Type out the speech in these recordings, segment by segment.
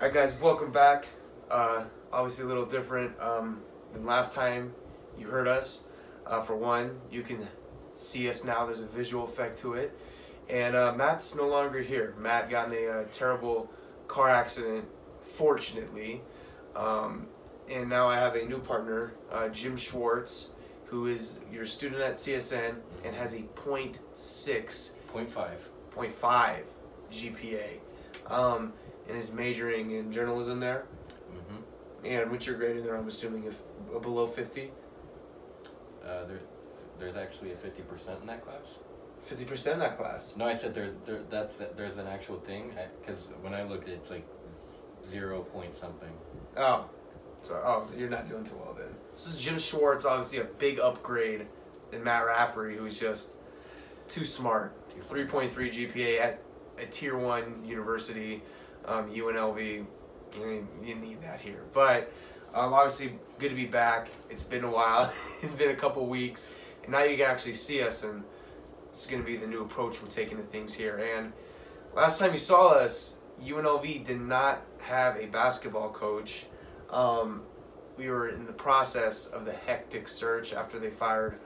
Alright guys, welcome back. Obviously a little different than last time you heard us. For one, you can see us now, there's a visual effect to it. And Matt's no longer here. Matt got in a terrible car accident, fortunately. And now I have a new partner, Jim Schwartz, who is your student at CSN and has a .6, 0.5 GPA. And is majoring in journalism there. And what's your grade in there? I'm assuming if below 50. There's actually a 50% in that class. 50% in that class. No, I said there's an actual thing because when I looked, it's like 0 point something. Oh, so you're not doing too well then. This is Jim Schwartz, obviously a big upgrade than Matt Rafferty, who's just too smart. 3.3 GPA at a tier 1 university. UNLV, you need that here. But obviously, good to be back. It's been a while. It's been a couple weeks. And now you can actually see us, and this is going to be the new approach we're taking to things here. And last time you saw us, UNLV did not have a basketball coach. We were in the process of the hectic search after they fired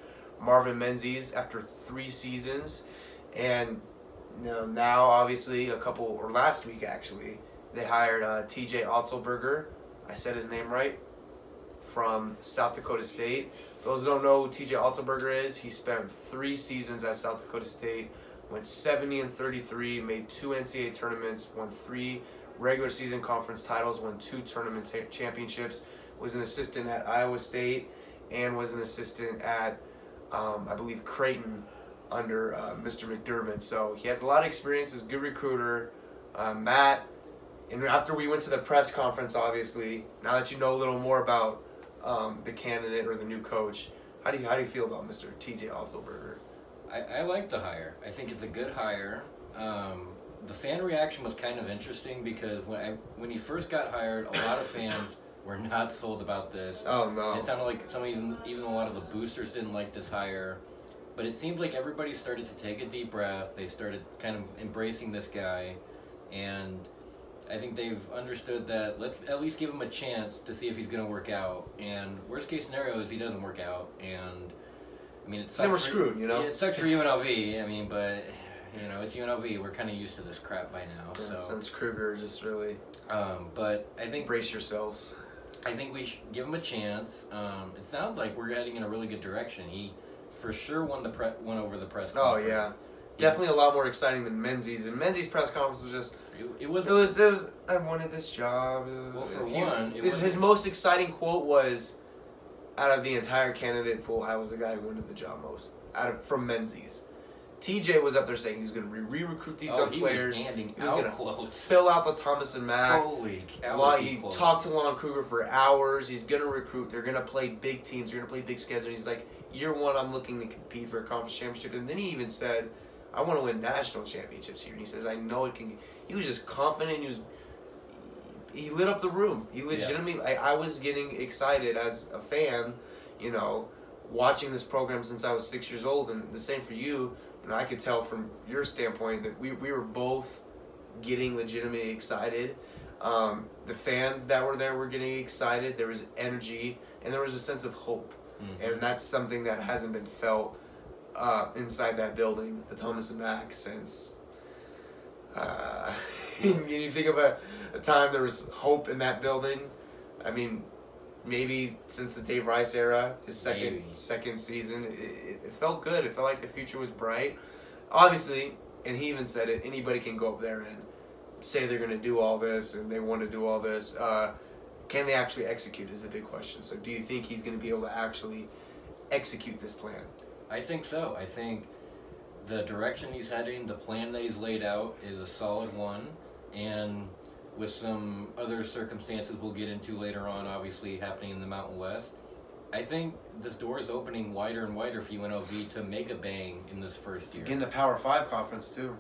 Marvin Menzies after 3 seasons. And now obviously last week actually, they hired TJ Otzelberger. I said his name right, from South Dakota State. For those who don't know who TJ Otzelberger is, he spent 3 seasons at South Dakota State, went 70-33, made 2 NCAA tournaments, won 3 regular season conference titles, won 2 tournament championships, was an assistant at Iowa State, and was an assistant at, I believe, Creighton, under Mr. McDermott. So he has a lot of experience, is a good recruiter. Matt, and after we went to the press conference, obviously, now that you know a little more about the candidate or the new coach, how do you feel about Mr. TJ Otzelberger? I like the hire. I think it's a good hire. The fan reaction was kind of interesting because when he first got hired, a lot of fans were not sold about this. Oh no! It sounded like even a lot of the boosters didn't like this hire. But it seemed like everybody started to take a deep breath. They started kind of embracing this guy. And I think they've understood that let's at least give him a chance to see if he's going to work out. And worst case scenario is he doesn't work out. And, I mean, it sucks. Then we're screwed, you know? Yeah, it sucks for UNLV. I mean, but, you know, it's UNLV. We're kind of used to this crap by now. Yeah, since Kruger just really... But I think... Brace yourselves. I think we should give him a chance. It sounds like we're heading in a really good direction. He... for sure won over the press conference. Oh yeah, definitely a lot more exciting than Menzies. And Menzies' press conference was just it was I wanted this job. Well, for one, his most exciting quote was, out of the entire candidate pool, I was the guy who wanted the job most from Menzies. TJ was up there saying he was going to re-recruit these young players. He was going to fill out the Thomas and Mack. Holy cow! He talked to Lon Kruger for hours. He's going to recruit. They're going to play big teams. They're going to play big schedules. He's like, year 1, I'm looking to compete for a conference championship. And then he even said, I want to win national championships here. And he says, I know it can. He was just confident. He lit up the room. He legitimately, I was getting excited as a fan, you know, watching this program since I was 6 years old. And the same for you. You know, I could tell from your standpoint that we were both getting legitimately excited. The fans that were there were getting excited. There was energy, and there was a sense of hope. And that's something that hasn't been felt inside that building, the Thomas and Mack, since you think of a time there was hope in that building. I mean, maybe since the Dave Rice era, his second season, it felt good. It felt like the future was bright. Obviously, and he even said it, anybody can go up there and say they're going to do all this and they want to do all this. Can they actually execute is the big question. So do you think he's going to be able to actually execute this plan? I think so. I think the direction he's heading, the plan that he's laid out is a solid one. And with some other circumstances we'll get into later on, obviously happening in the Mountain West, I think this door is opening wider and wider for UNLV to make a bang in this first year. Getting a Power 5 conference too.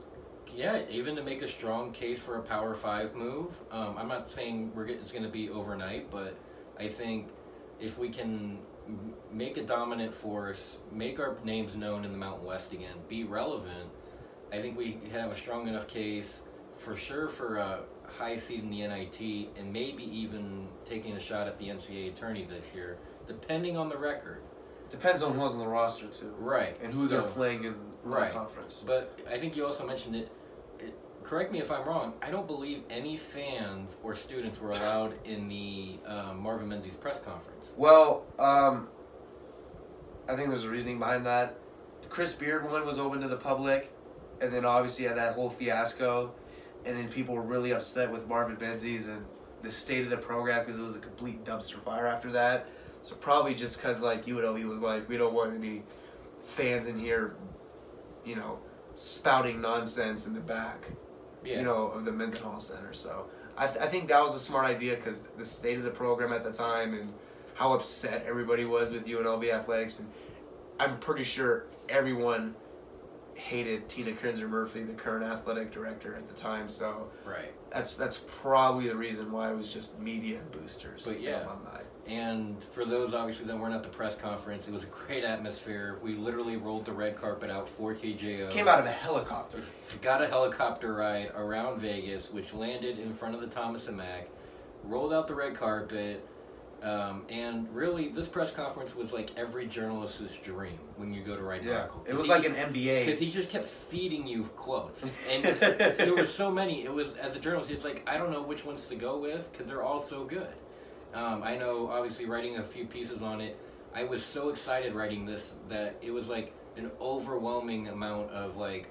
Yeah, even to make a strong case for a Power 5 move. I'm not saying it's going to be overnight, but I think if we can make a dominant force, make our names known in the Mountain West again, be relevant, I think we have a strong enough case for sure for high seed in the NIT and maybe even taking a shot at the NCAA tourney this year, depending on the record. Depends on who's on the roster too. Right. And who they're playing in the conference. But I think you also mentioned it. Correct me if I'm wrong. I don't believe any fans or students were allowed in the Marvin Menzies press conference. Well, I think there's a reasoning behind that. The Chris Beard one was open to the public, and then obviously had that whole fiasco, and then people were really upset with Marvin Menzies and the state of the program because it was a complete dumpster fire after that. So probably just because like UNLV was like, we don't want any fans in here, you know, spouting nonsense in the back. Yeah. You know, of the Mendenhall Center. So I think that was a smart idea because the state of the program at the time and how upset everybody was with UNLV athletics, and I'm pretty sure everyone hated Tina Krinzer Murphy, the current athletic director at the time. So that's probably the reason why it was just media and boosters. But yeah, alumni. And for those obviously that weren't at the press conference, it was a great atmosphere. We literally rolled the red carpet out for TJO. Came out of a helicopter. Got a helicopter ride around Vegas, which landed in front of the Thomas and Mack. Rolled out the red carpet. And really, this press conference was like every journalist's dream when you go to write an article. It was like an MBA. Because he just kept feeding you quotes. And there were so many. It was, as a journalist, it's like, I don't know which ones to go with because they're all so good. I know, obviously, writing a few pieces on it, I was so excited writing this that it was like an overwhelming amount of like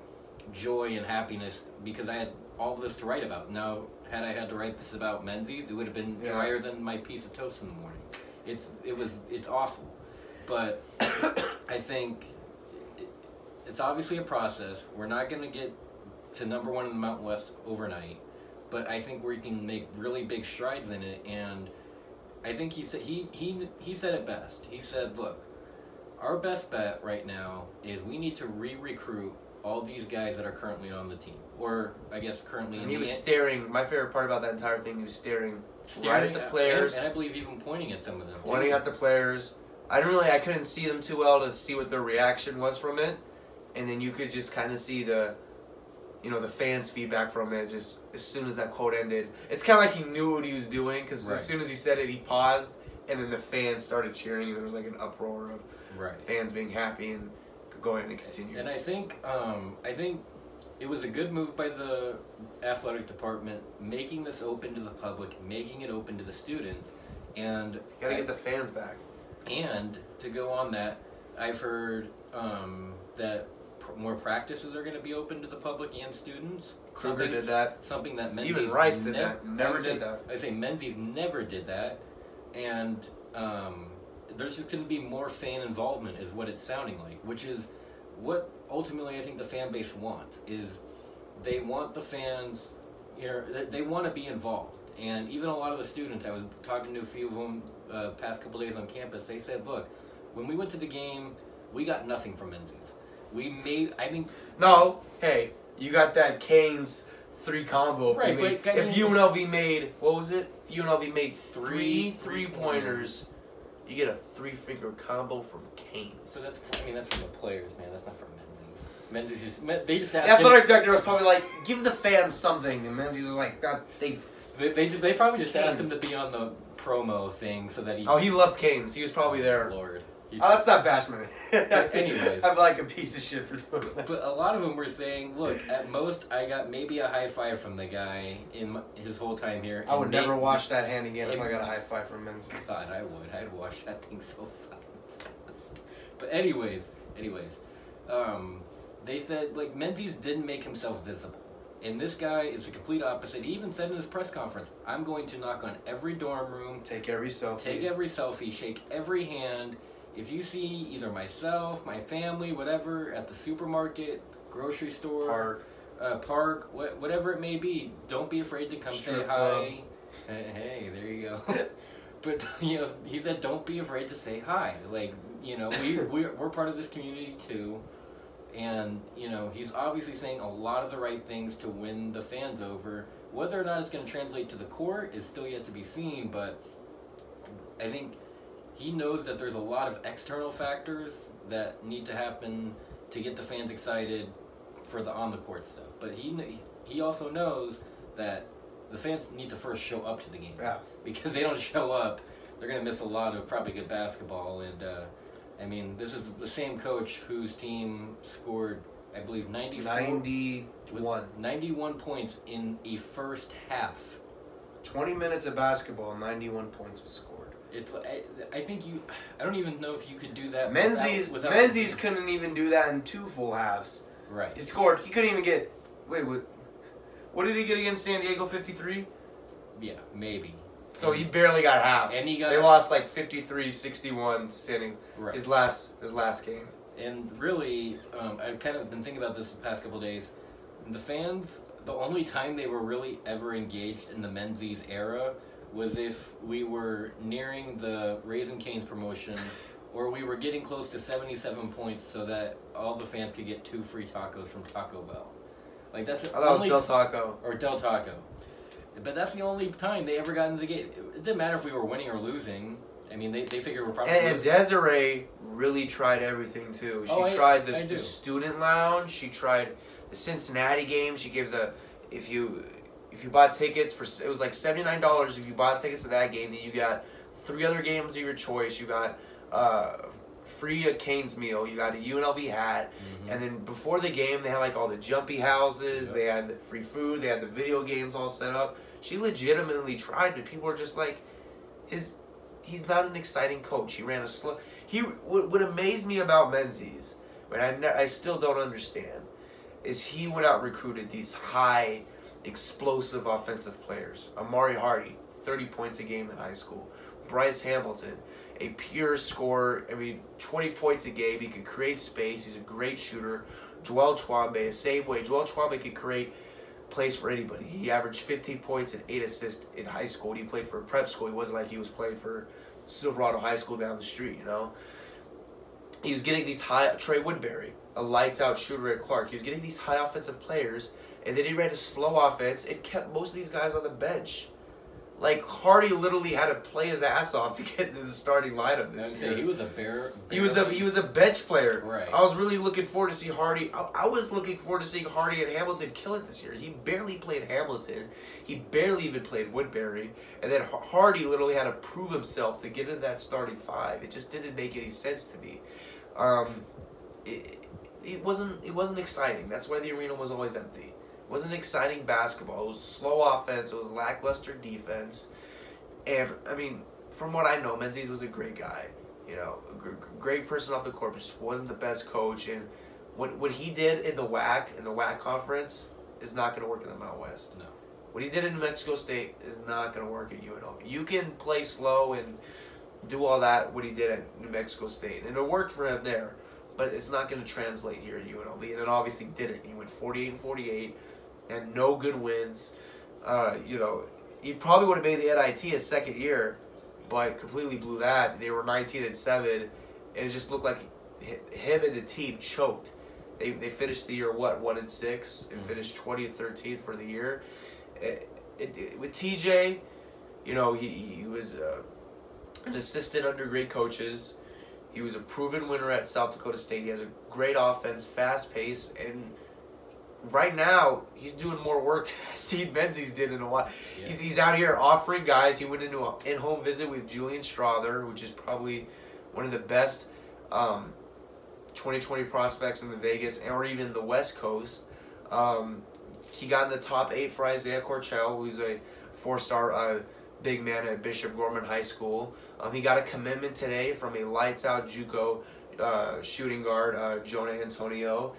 joy and happiness because I had all this to write about. Now, had I had to write this about Menzies, it would have been drier than my piece of toast in the morning. It's awful. But I think it's obviously a process. We're not going to get to number one in the Mountain West overnight, but I think we can make really big strides in it. And I think he said it best. He said, "Look, our best bet right now is we need to re-recruit all these guys that are currently on the team, or I guess currently." And he was staring. My favorite part about that entire thing, he was staring right at the players, and I believe even pointing at some of them. Pointing at the players. I couldn't see them too well to see what their reaction was from it, and then you could just kind of see the fans' feedback from it. Just as soon as that quote ended, it's kind of like he knew what he was doing because as soon as he said it, he paused, and then the fans started cheering, and there was like an uproar of fans being happy and could go ahead and continue. And I think it was a good move by the athletic department, making this open to the public, making it open to the students, and you gotta get the fans back. And to go on that, I've heard that more practices are going to be open to the public and students. Kruger did that. Something that Menzies even Rice did that. Never did that. I say Menzies never did that, and there's just going to be more fan involvement, is what it's sounding like, which is what ultimately I think the fan base wants. Is they want the fans, they want to be involved, and even a lot of the students. I was talking to a few of them past couple days on campus. They said, "Look, when we went to the game, we got nothing from Menzies. No, hey, you got that Canes 3 combo. Right, if UNLV made, what was it? If UNLV made three three-pointers, you get a 3-finger combo from Canes. So that's from the players, man. That's not from Menzies. They just asked the athletic director was probably like, give the fans something, and Menzies was like, God, they probably just asked him to be on the promo thing so that he... Oh, he loved Canes. He was probably there. Lord. That's not bashment. Anyways. I'm like a piece of shit for doing that. But a lot of them were saying, look, at most I got maybe a high five from the guy in his whole time here. I would never wash that hand again if I got a high five from Menzies. God, I would. I'd wash that thing so fast. But anyways, they said, like, Menzies didn't make himself visible. And this guy is the complete opposite. He even said in his press conference, I'm going to knock on every dorm room. Take every selfie. Shake every hand. If you see either myself, my family, whatever, at the supermarket, grocery store, park, whatever it may be, don't be afraid to come say hi. Hey, there you go. But, he said don't be afraid to say hi. Like, we're part of this community too. And, he's obviously saying a lot of the right things to win the fans over. Whether or not it's going to translate to the court is still yet to be seen, but I think he knows that there's a lot of external factors that need to happen to get the fans excited for the on-the-court stuff. But he also knows that the fans need to first show up to the game. Yeah. Because they don't show up, they're going to miss a lot of probably good basketball. And, I mean, this is the same coach whose team scored, I believe, 91 points in a first half. 20 minutes of basketball, 91 points was scored. It's. I think I don't even know if you could do that. Menzies couldn't even do that in 2 full halves. Right. He scored. He couldn't even get. Wait, what did he get against San Diego? 53. Yeah, maybe. So he barely got half. And he got. They lost like 53-61 to San Diego. Right. His last game. And really, I've kind of been thinking about this the past couple of days. The fans, the only time they were really ever engaged in the Menzies era was if we were nearing the Raising Cane's promotion or we were getting close to 77 points so that all the fans could get 2 free tacos from Taco Bell. Like that's the I thought it was Del Taco. Or Del Taco. But that's the only time they ever got into the game. It didn't matter if we were winning or losing. I mean, they figured we're probably... And Desiree really tried everything, too. She tried the student lounge. She tried the Cincinnati game. She gave the... If you bought tickets for... It was like $79 if you bought tickets to that game. Then you got 3 other games of your choice. You got free Cane's meal. You got a UNLV hat. Mm-hmm. And then before the game, they had like all the jumpy houses. Yep. They had the free food. They had the video games all set up. She legitimately tried, but people were just like... He's not an exciting coach. He ran a slow... What amazed me about Menzies, but I still don't understand, is he went out and recruited these high, explosive offensive players. Amari Hardy, 30 points a game in high school. Bryce Hamilton, a pure scorer. I mean, 20 points a game. He could create space. He's a great shooter. Joel Twombly, the same way. Joel Twombly could create plays for anybody. He averaged 15 points and 8 assists in high school. He played for a prep school. He wasn't like he was playing for Silverado High School down the street, you know. He was getting these high... Trey Woodbury, a lights-out shooter at Clark. He was getting these high offensive players, and then he ran a slow offense. It kept most of these guys on the bench. Like, Hardy literally had to play his ass off to get into the starting lineup this year. He was a bear. He was a bench player. Right. I was really looking forward to see Hardy. I was looking forward to seeing Hardy and Hamilton kill it this year. He barely played Hamilton. He barely even played Woodbury. And then Hardy literally had to prove himself to get into that starting 5. It just didn't make any sense to me. It wasn't exciting. That's why the arena was always empty. It wasn't exciting basketball. It was slow offense. It was lackluster defense. And, I mean, from what I know, Menzies was a great guy. You know, great person off the court, but just wasn't the best coach. And what he did in the WAC conference is not going to work in the Mountain West. No. What he did in New Mexico State is not going to work at UNLV. You can play slow and do all that, what he did at New Mexico State. And it worked for him there. But it's not going to translate here at UNLV. And it obviously didn't. He went 48-48. And no good wins. You know, he probably would have made the NIT his second year, but completely blew that. They were 19-7, and it just looked like him and the team choked. They finished the year 1-6 and finished 20-13 for the year. With TJ, you know, he was an assistant under great coaches. He was a proven winner at South Dakota State. He has a great offense, fast pace, and right now, he's doing more work than I've seen Menzies did in a while. Yeah. He's out here offering guys. He went into an in-home visit with Julian Strother, which is probably one of the best 2020 prospects in the Vegas or even the West Coast. He got in the top 8 for Isaiah Corchell, who's a 4-star big man at Bishop Gorman High School. He got a commitment today from a lights-out JUCO shooting guard, Jonah Antonio.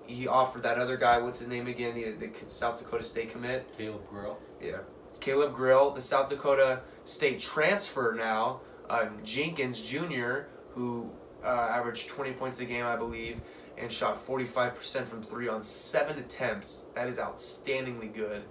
He offered that other guy, what's his name again, the South Dakota State commit? Caleb Grill. Yeah. Caleb Grill, the South Dakota State transfer now, Jenkins Jr., who averaged 20 points a game, I believe, and shot 45% from 3 on 7 attempts. That is outstandingly good.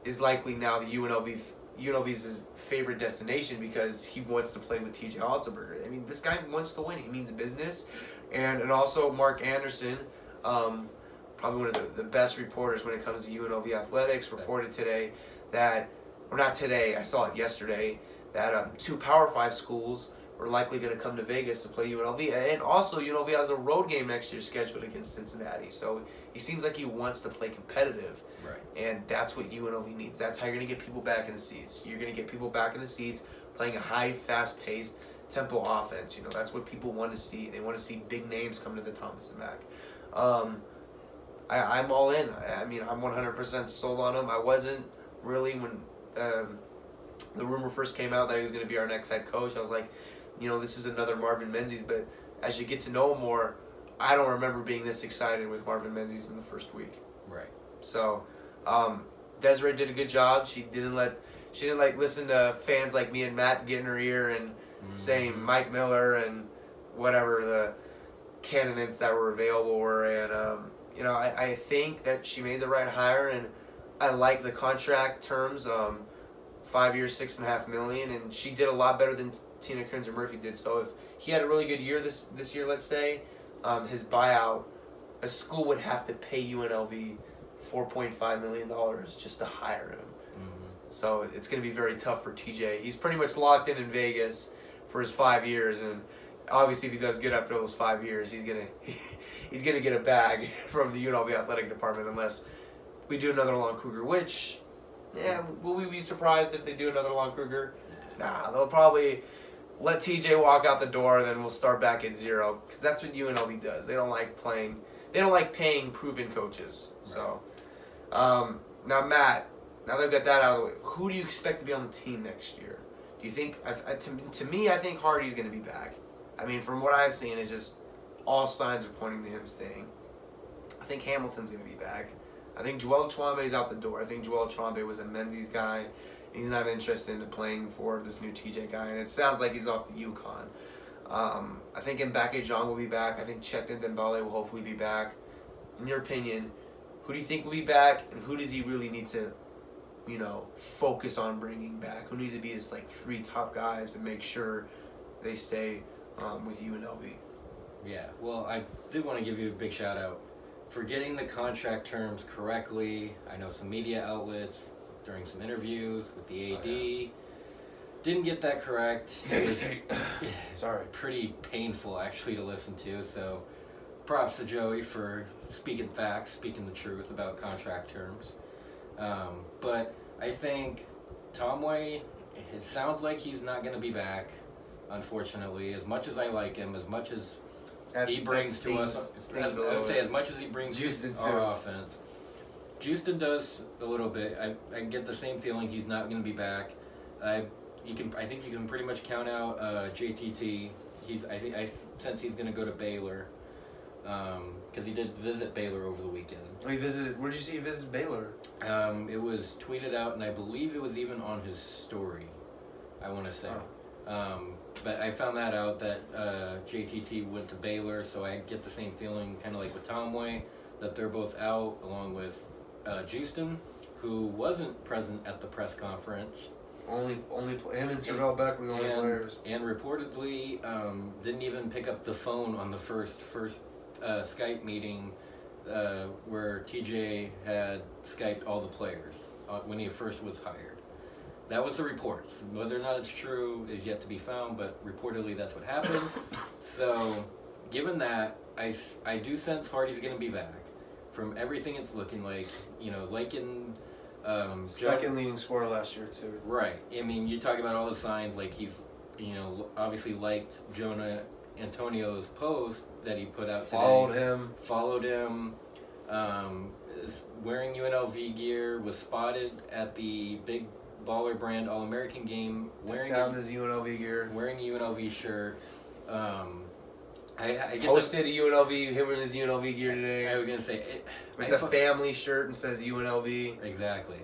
Is likely now the UNLV's favorite destination because he wants to play with TJ Otzelberger. I mean, this guy wants to win. He means business. And also Mark Anderson, probably one of the best reporters when it comes to UNLV athletics, reported today that, or not today, I saw it yesterday, that 2 Power 5 schools are likely going to come to Vegas to play UNLV. And also, UNLV has a road game next year scheduled against Cincinnati. So he seems like he wants to play competitive. Right. And that's what UNLV needs. That's how you're going to get people back in the seats. You're going to get people back in the seats playing a high, fast-paced tempo offense. You know, that's what people want to see. They want to see big names come to the Thomas and Mack. I'm all in. I mean, I'm 100% sold on him. I wasn't really when the rumor first came out that he was going to be our next head coach. I was like, you know, this is another Marvin Menzies. But as you get to know him more, I don't remember being this excited with Marvin Menzies in the first week. Right. So, Desiree did a good job. She didn't listen to fans like me and Matt get in her ear and saying Mike Miller and whatever the candidates that were available were. And you know, I think that she made the right hire, and I like the contract terms. 5 years, $6.5 million, and she did a lot better than Tina Krenzer Murphy did. So if he had a really good year this year, let's say, his buyout, a school would have to pay UNLV $4.5 million just to hire him. So it's going to be very tough for TJ. He's pretty much locked in Vegas for his 5 years, and obviously if he does good after those 5 years, he's gonna get a bag from the UNLV athletic department unless we do another Lon Kruger, which, yeah, will we be surprised if they do another Lon Kruger? Nah, they'll probably let TJ walk out the door, and then we'll start back at zero, because that's what UNLV does. They don't like paying proven coaches. Right. So, now Matt, now they've got that out of the way, who do you expect to be on the team next year? Do you think, to me, I think Hardy's going to be back. I mean, from what I've seen, it's just all signs are pointing to him staying. I think Hamilton's going to be back. I think Joel Chwambe's out the door. I think Joel Chwambe was a Menzies guy. He's not interested in playing for this new TJ guy, and it sounds like he's off the UConn. I think Mbake John will be back. I think Chekna Dembele will hopefully be back. In your opinion, who do you think will be back, and who does he really need to, you know, focus on bringing back? Who needs to be his, 3 top guys to make sure they stay with UNLV? Yeah, well, I did want to give you a big shout out for getting the contract terms correctly. I know some media outlets during some interviews with the AD didn't get that correct. It was Sorry. Pretty painful actually to listen to. So props to Joey for speaking facts, speaking the truth about contract terms. But I think Tomway, it sounds like he's not going to be back, unfortunately. As much as I like him, as much as he brings to us, I would say as much as he brings to our offense, Houston does a little bit. I get the same feeling he's not going to be back. I think you can pretty much count out JTT. I sense he's going to go to Baylor because he did visit Baylor over the weekend. Oh, he visited. Where did you see he visited Baylor? It was tweeted out, and I believe it was even on his story, I want to say. Oh. But I found that out that JTT went to Baylor, so I get the same feeling, kind of like with Tomway, that they're both out, along with Houston, who wasn't present at the press conference. Only him and Terrell Beck were the only players. And reportedly didn't even pick up the phone on the first Skype meeting where TJ had Skyped all the players when he first was hired. That was the report. Whether or not it's true is yet to be found, but reportedly that's what happened. So, given that, I do sense Hardy's going to be back. From everything it's looking like, you know, like in... second leading scorer last year, too. Right. I mean, you talk about all the signs, like he's, you know, obviously liked Jonah Antonio's post that he put out today. Followed him. Is wearing UNLV gear, was spotted at the Big Baller Brand All-American game wearing his UNLV gear, wearing a UNLV shirt. I get posted a UNLV him in his UNLV gear today. I was gonna say with the family shirt and says UNLV. Exactly.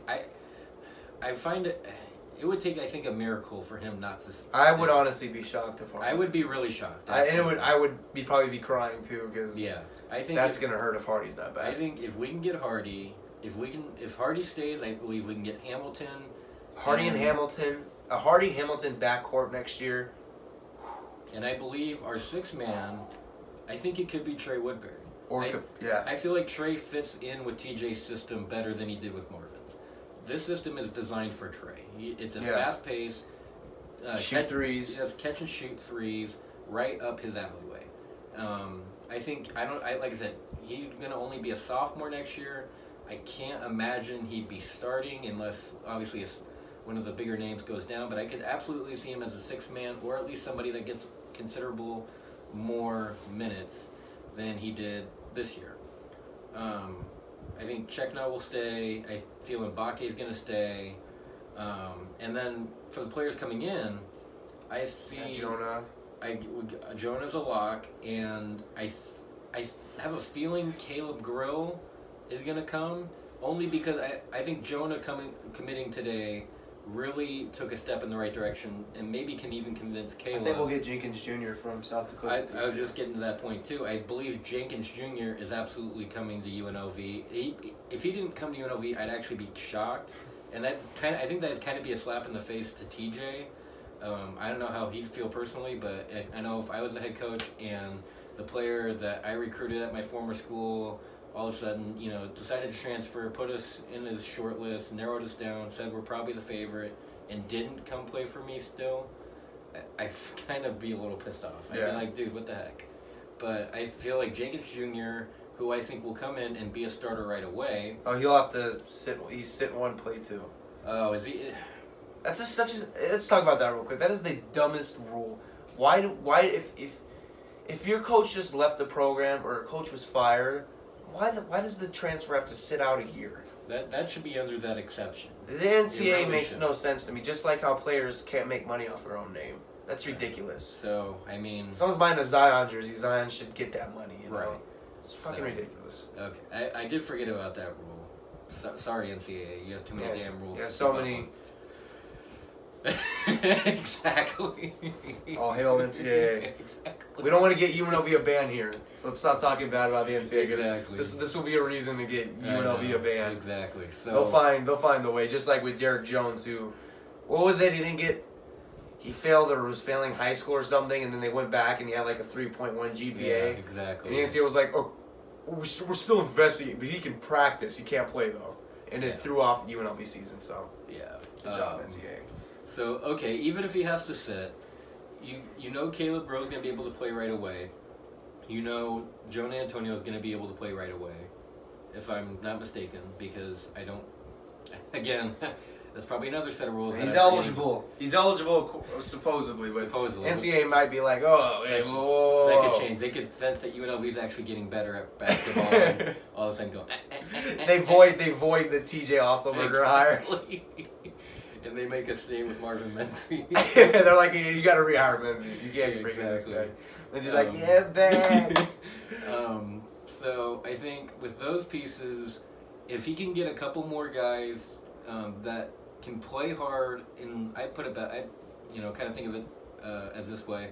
I find it would take, I think, a miracle for him not to. I would honestly be shocked if I would be really shocked. I would probably be crying too, because I think that's gonna hurt if Hardy's not back. I think if we can get Hardy, if Hardy stays, I believe we can get Hamilton. Hardy and Hamilton, a Hardy Hamilton backcourt next year. And I believe our 6-man, I think it could be Trey Woodbury. I feel like Trey fits in with TJ's system better than he did with Marvin's. This system is designed for Trey. It's a fast pace. shoot threes. He does catch and shoot threes right up his alleyway. Like I said, he's gonna only be a sophomore next year. I can't imagine he'd be starting unless obviously one of the bigger names goes down. But I could absolutely see him as a sixth man, or at least somebody that gets considerable more minutes than he did this year. I think Chekna will stay. I feel Mbake is going to stay. And then for the players coming in, I see Jonah. Jonah's a lock, and I have a feeling Caleb Grill is going to come, only because I think Jonah committing today really took a step in the right direction, and maybe can even convince Caleb. I think we'll get Jenkins Jr. from South Dakota State. I was just getting to that point too. I believe Jenkins Jr. is absolutely coming to UNLV. If he didn't come to UNLV, I'd actually be shocked, and I think that'd kind of be a slap in the face to TJ. I don't know how he'd feel personally, but I know if I was the head coach and the player that I recruited at my former school all of a sudden, decided to transfer, put us in his short list, narrowed us down, said we're probably the favorite, and didn't come play for me still, I'd kind of be a little pissed off. I'd be like, dude, what the heck? But I feel like Jenkins Jr., who I think will come in and be a starter right away. Oh, he'll have to sit. He's sitting one play too. Oh, is he? That's just let's talk about that real quick. That is the dumbest rule. Why if your coach just left the program or a coach was fired, why does the transfer have to sit out a year? That should be under that exception. The NCAA makes no sense to me. Just like how players can't make money off their own name. That's ridiculous. So I mean, someone's buying a Zion jersey. Zion should get that money. Right. It's fucking ridiculous. Okay, I did forget about that rule. Sorry, NCAA. You have too many damn rules. You have so many. Exactly. All hail NCAA. Exactly. We don't want to get UNLV a ban here, so let's stop talking bad about the NCAA. Exactly. This will be a reason to get UNLV a ban. Exactly. So they'll find the way. Just like with Derek Jones, who, what was it? He failed or was failing high school or something, and then they went back and he had like a 3.1 GPA. Yeah, exactly. And the NCAA was like, "Oh, we're still investigating, but he can practice. He can't play though," and it threw off UNLV season. So good job, NCAA. So, okay, even if he has to sit, you know Caleb Rowe's going to be able to play right away. You know Jonah Antonio is going to be able to play right away, if I'm not mistaken, because I don't... Again, that's probably another set of rules. He's eligible. He's eligible, supposedly, but NCAA might be like, oh, hey, whoa. That could change. They could sense that UNLV is actually getting better at basketball, and all of a sudden go... They void the TJ Otzelberger hire. And they make us stay with Marvin Menzies. They're like, you got to rehire Menzies. You can't bring in this guy. Menzies like, yeah, bad. So I think with those pieces, if he can get a couple more guys that can play hard, and I put it back, kind of think of it as this way.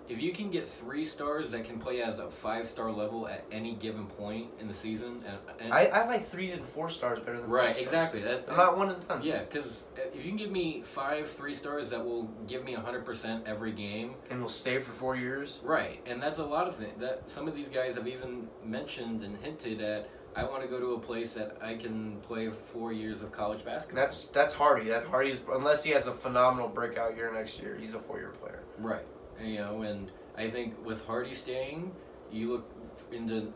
If you can get 3 stars that can play as a 5-star level at any given point in the season, and I like 3 and 4 stars better than 5 stars. Exactly. I'm not one and done. Yeah, because if you can give me 5 3-stars that will give me 100% every game, and will stay for 4 years. Right, and that's a lot of things that some of these guys have even mentioned and hinted at. I want to go to a place that I can play 4 years of college basketball. That's Hardy. That Hardy, unless he has a phenomenal breakout year next year, he's a 4-year player. Right. And I think with Hardy staying, you look into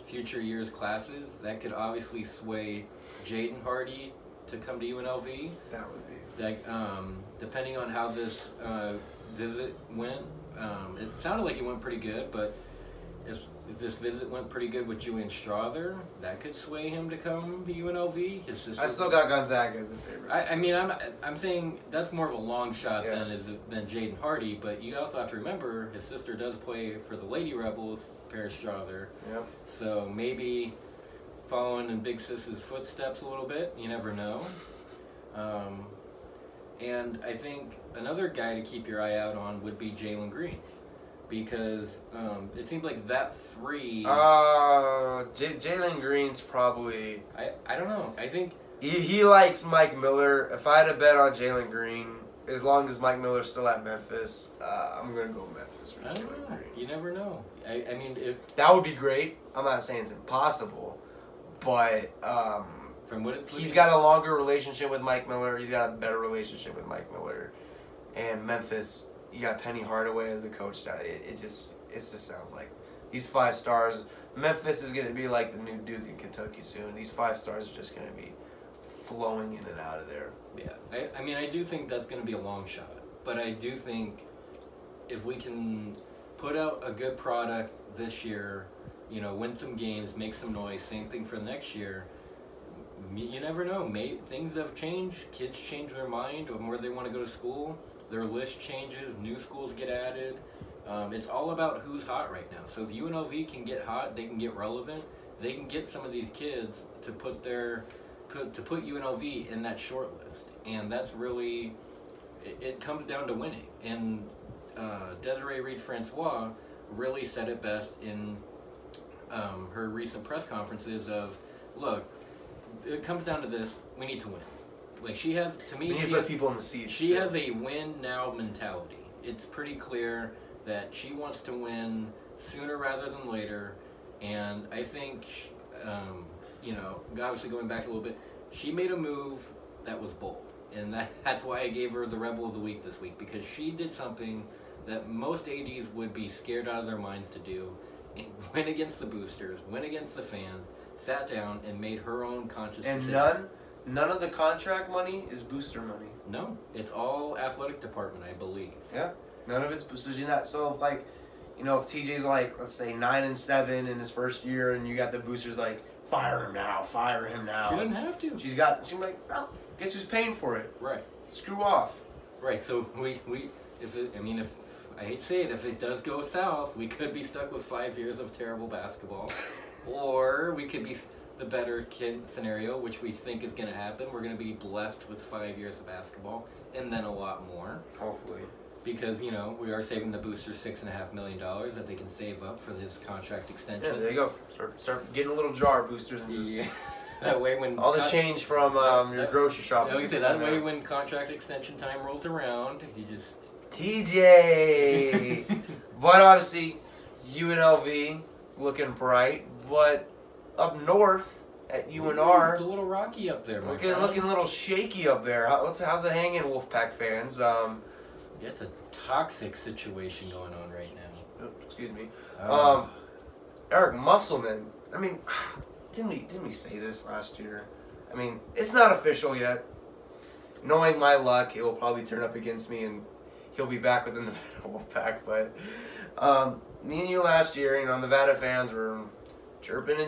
future years classes, that could obviously sway Jaden Hardy to come to UNLV. That would be. Like, depending on how this visit went, it sounded like it went pretty good, but if this visit went pretty good with Julian Strother, that could sway him to come to UNLV. His sister. I still got Gonzaga as the favorite. I'm saying that's more of a long shot than Jaden Hardy, but you also have to remember his sister does play for the Lady Rebels, Paris Strother. Yep. So maybe following in Big Sis's footsteps a little bit. You never know. And I think another guy to keep your eye out on would be Jalen Green. Because it seems like that 3... Jalen Green's probably... I don't know. I think... He likes Mike Miller. If I had to bet on Jalen Green, as long as Mike Miller's still at Memphis, I'm going to go Memphis for Jalen Green. You never know. I mean, if... That would be great. I'm not saying it's impossible. But from what it's he's got a longer relationship with Mike Miller. He's got a better relationship with Mike Miller. and Memphis, you got Penny Hardaway as the coach. It just sounds like these 5 stars. Memphis is going to be like the new Duke in Kentucky soon. These 5 stars are just going to be flowing in and out of there. Yeah, I mean, I do think that's going to be a long shot, but I do think if we can put out a good product this year, you know, win some games, make some noise, same thing for next year. You never know. Things have changed. Kids change their mind on where they want to go to school. Their list changes. New schools get added. It's all about who's hot right now. So if UNLV can get hot, they can get relevant. They can get some of these kids to put UNLV in that short list, and that's really it comes down to winning. And Desiree Reed-Francois really said it best in her recent press conferences of, look, it comes down to this: we need to win. Like she has, to me, we need to put people in the seats. She has a win now mentality. It's pretty clear that she wants to win sooner rather than later, and I think, you know, obviously going back a little bit, she made a move that was bold, and that's why I gave her the Rebel of the Week this week, because she did something that most ADs would be scared out of their minds to do, and went against the boosters, went against the fans, sat down and made her own conscious decision. And none of the contract money is booster money. No, it's all athletic department, I believe. Yeah, none of it's boosters. So if, like, you know, if TJ's like, let's say 9-7 in his first year, and you got the boosters like, fire him now. She doesn't have to. She's like, well, guess who's paying for it? Right. Screw off. Right. So if I hate to say it, if it does go south, we could be stuck with 5 years of terrible basketball, or we could be the better scenario, which we think is going to happen. We're going to be blessed with 5 years of basketball, and then a lot more. Hopefully. Because, you know, we are saving the boosters $6.5 million that they can save up for his contract extension. Yeah, there you go. Start getting a little jar of boosters and just that way when all the change from your grocery shop. Yeah, that way when contract extension time rolls around, you just TJ. But obviously, UNLV looking bright, but up north at UNR, it's a little rocky up there. Looking a little shaky up there. How's it hanging, Wolfpack fans? Yeah, it's a toxic situation going on right now. Excuse me. Eric Musselman. I mean, didn't we say this last year? I mean, it's not official yet. Knowing my luck, it will probably turn up against me, and he'll be back within the Wolfpack. But me and you last year, you know, Nevada fans were chirping.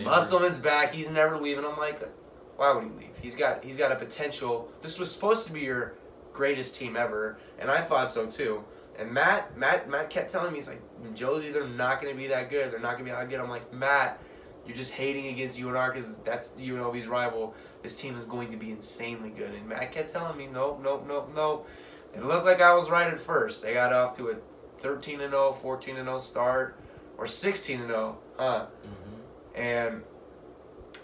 Musselman's back. He's never leaving. I'm like, why would he leave? He's got a potential. This was supposed to be your greatest team ever, and I thought so too. And Matt kept telling me, he's like, Josie, they're not going to be that good. They're not going to be that good. I'm like, Matt, you're just hating against UNR because that's UNLV's rival. This team is going to be insanely good. And Matt kept telling me, nope. It looked like I was right at first. They got off to a 13-0, 14-0 start, or 16-0, huh? Mm-hmm. And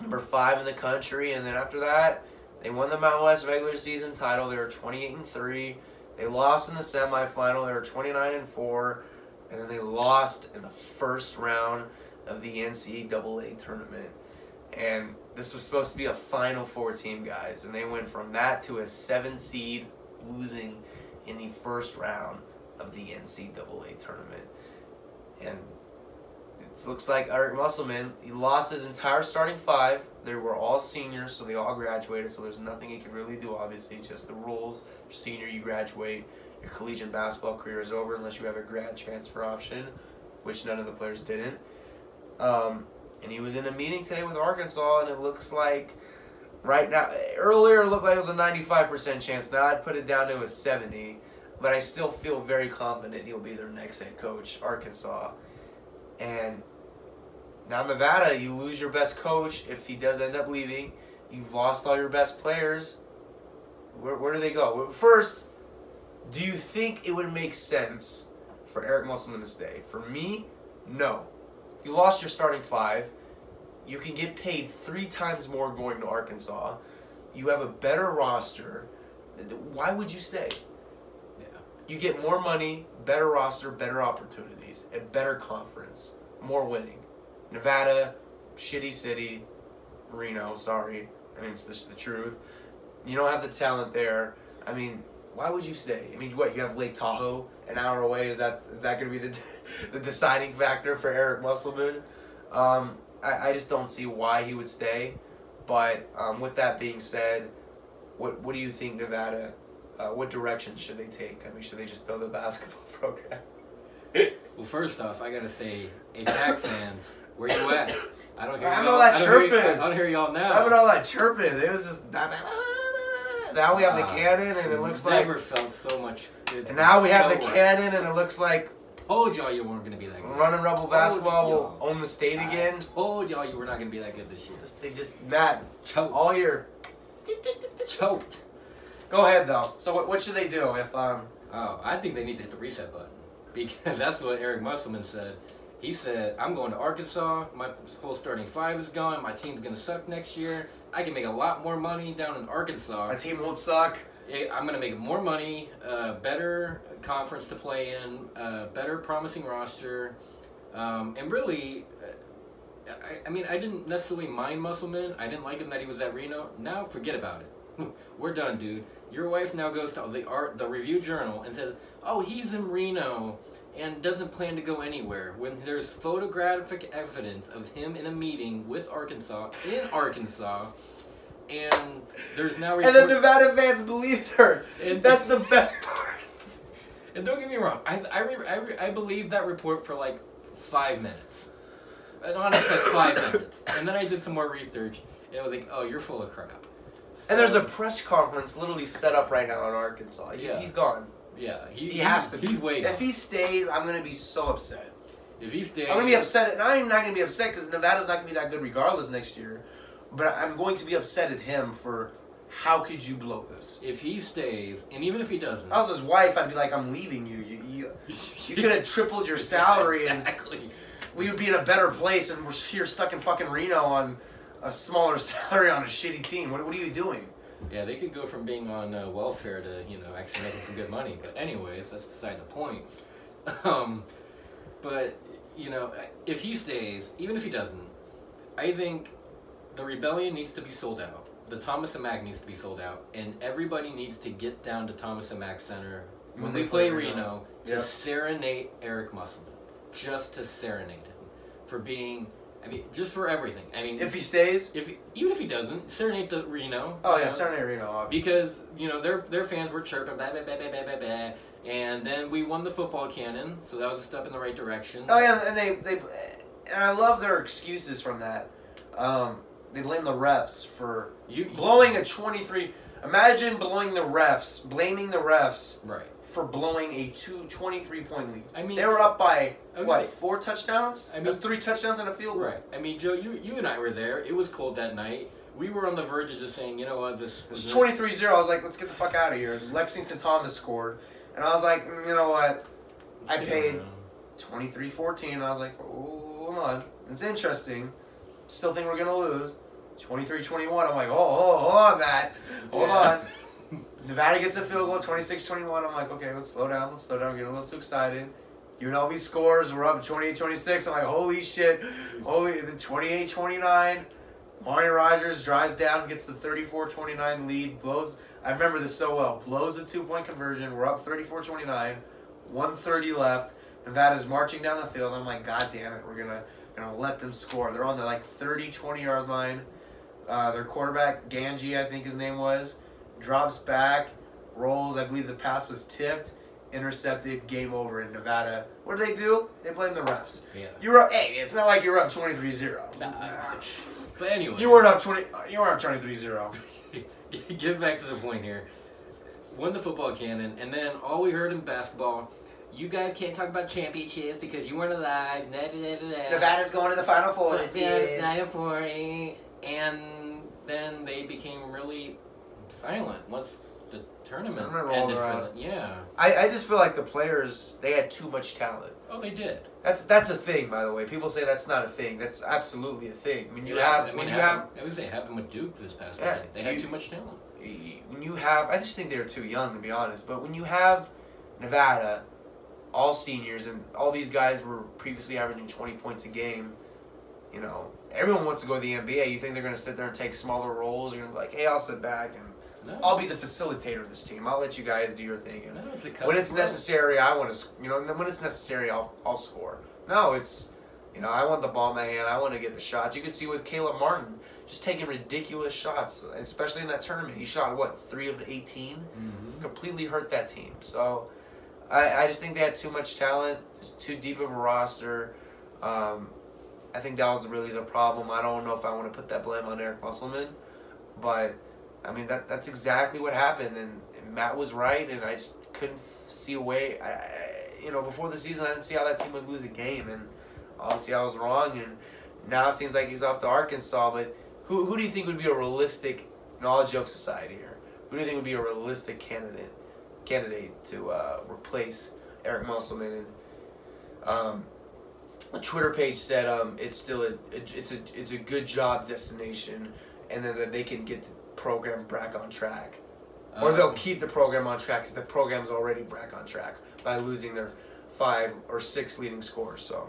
number 5 in the country. And then after that, they won the Mountain West regular season title. They were 28-3. They lost in the semifinal. They were 29-4. And then they lost in the first round of the NCAA tournament. And this was supposed to be a Final Four team, guys. And they went from that to a 7 seed, losing in the first round of the NCAA tournament. And it looks like Eric Musselman, he lost his entire starting 5. They were all seniors, so they all graduated, so there's nothing he could really do, obviously, just the rules. You're senior, you graduate. Your collegiate basketball career is over unless you have a grad transfer option, which none of the players didn't. And he was in a meeting today with Arkansas, and it looks like right now, earlier it looked like it was a 95% chance. Now I'd put it down to a 70%, but I still feel very confident he'll be their next head coach, Arkansas. And now Nevada, you lose your best coach if he does end up leaving. You've lost all your best players. Where do they go? First, do you think it would make sense for Eric Musselman to stay? For me, no. You lost your starting 5. You can get paid 3 times more going to Arkansas. You have a better roster. Why would you stay? Yeah. You get more money, better roster, better opportunities, a better conference, more winning. Nevada, shitty city. Reno, sorry. I mean, it's just the truth. You don't have the talent there. I mean, Why would you stay? I mean, what, you have Lake Tahoe an hour away? Is that going to be the deciding factor for Eric Musselman? I just don't see why he would stay. But with that being said, what do you think Nevada? What direction should they take? I mean, should they just throw the basketball program? Well, first off, I gotta say, Pack fans, where you at? I don't hear I y'all. know that chirping. I don't hear y'all now. I all that chirping. It was just now we have the cannon and it looks like never felt so much good. And now we have the cannon and it looks like told y'all you weren't gonna be that good. Running Rebel basketball will own the state again. Told y'all you were not gonna be that good this year. They just Matt choked all year. Choked. Go ahead though. So what should they do if Oh, I think they need to hit the reset button because that's what Eric Musselman said. He said, "I'm going to Arkansas. My whole starting five is gone. My team's gonna suck next year. I can make a lot more money down in Arkansas. My team won't suck. I'm going to make more money, better conference to play in, better promising roster, and really, I mean, I didn't necessarily mind Musselman. I didn't like him that he was at Reno. Now, forget about it. We're done, dude. Your wife now goes to the Review Journal and says, oh, he's in Reno and doesn't plan to go anywhere, when there's photographic evidence of him in a meeting with Arkansas, and there's now and the Nevada fans believed her. And that's the best part. And don't get me wrong, I believed that report for like 5 minutes. And honestly, 5 minutes. And then I did some more research, and I was like, oh, you're full of crap. So, and there's a press conference literally set up right now in Arkansas. He's gone. Yeah, he has to. He's waiting. If he stays, I'm gonna be so upset. If he stays, I'm gonna be upset. And I'm not gonna be upset because Nevada's not gonna be that good regardless next year. But I'm going to be upset at him for how could you blow this? If he stays, and even if he doesn't, if I was his wife, I'd be like, I'm leaving you. You could have tripled your salary exactly. And we would be in a better place. And we're here stuck in fucking Reno on a smaller salary on a shitty team. What are you doing? Yeah, they could go from being on welfare to, actually making some good money. But anyways, that's beside the point. But, if he stays, even if he doesn't, I think the Rebellion needs to be sold out. The Thomas and Mack needs to be sold out. And everybody needs to get down to Thomas and Mack Center when they play Reno to serenade Eric Musselman. Just to serenade him. For being... just for everything. If he stays, even if he doesn't, serenade the Reno. Oh yeah, serenade Reno, obviously. Because their fans were chirping, blah, blah, blah, blah, blah, blah, blah, and then we won the football cannon, so that was a step in the right direction. Oh yeah, and and I love their excuses from that. They blame the refs for blowing a 23. Imagine blaming the refs, right, for blowing a 23-point lead. I they were up by, 4 touchdowns? 3 touchdowns and a field goal. Right. Joe, you and I were there. It was cold that night. We were on the verge of just saying, you know what, this... It was 23-0. I was like, let's get the fuck out of here. Lexington Thomas scored. And I was like, you know what? I paid 23-14. And I was like, oh, hold on. It's interesting. Still think we're going to lose. 23-21. I'm like, hold on, Matt. Hold on. Nevada gets a field goal, 26-21. I'm like, okay, let's slow down. We're getting a little too excited. UNLV scores. We're up 28-26. I'm like, holy shit. The 28-29. Marty Rogers drives down, gets the 34-29 lead, blows. I remember this so well. Blows the 2-point conversion. We're up 34-29. 1:30 left. Nevada's marching down the field. I'm like, God damn it. We're gonna let them score. They're on the 20-yard line. Their quarterback, Ganji, I think his name was, drops back, rolls. I believe the pass was tipped, intercepted, game over in Nevada. What do? They blame the refs. Yeah. You're up. Hey, it's not like you're up 23-0. But anyway, you weren't up 23-0. Get back to the point here. Won the football cannon, and then all we heard in basketball, you guys can't talk about championships because you weren't alive. Nevada's going to the Final Four. And then they became really silent once the tournament ended for them. Yeah. I just feel like the players, they had too much talent. Oh, they did. That's a thing, by the way. People say that's not a thing. That's absolutely a thing. I mean, I would say it happened with Duke this past weekend. They had too much talent. When you have, I just think they were too young, to be honest. But when you have Nevada, all seniors, and all these guys were previously averaging 20 points a game, everyone wants to go to the NBA. You think they're going to sit there and take smaller roles? You're going to be like, hey, I'll sit back and No. I'll be the facilitator of this team. I'll let you guys do your thing. And No, it's a when it's cutthroat. necessary, I want to, when it's necessary, I'll score. No, it's, I want the ball in my hand. I want to get the shots. You could see with Caleb Martin just taking ridiculous shots, especially in that tournament. He shot, 3 of 18? Mm-hmm. Completely hurt that team. So I just think they had too much talent, just too deep of a roster. I think that was really the problem. I don't know if I want to put that blame on Eric Musselman, but I mean that's exactly what happened, and Matt was right, and I just couldn't see a way. Before the season, I didn't see how that team would lose a game, and obviously I was wrong. And now it seems like he's off to Arkansas. But who do you think would be a realistic? And all jokes aside here, who do you think would be a realistic candidate to replace Eric Musselman? And a Twitter page said it's still it's a good job destination, and then that they can get the program back on track, or they'll keep the program on track because the program's already back on track by losing their 5 or 6 leading scorers. So,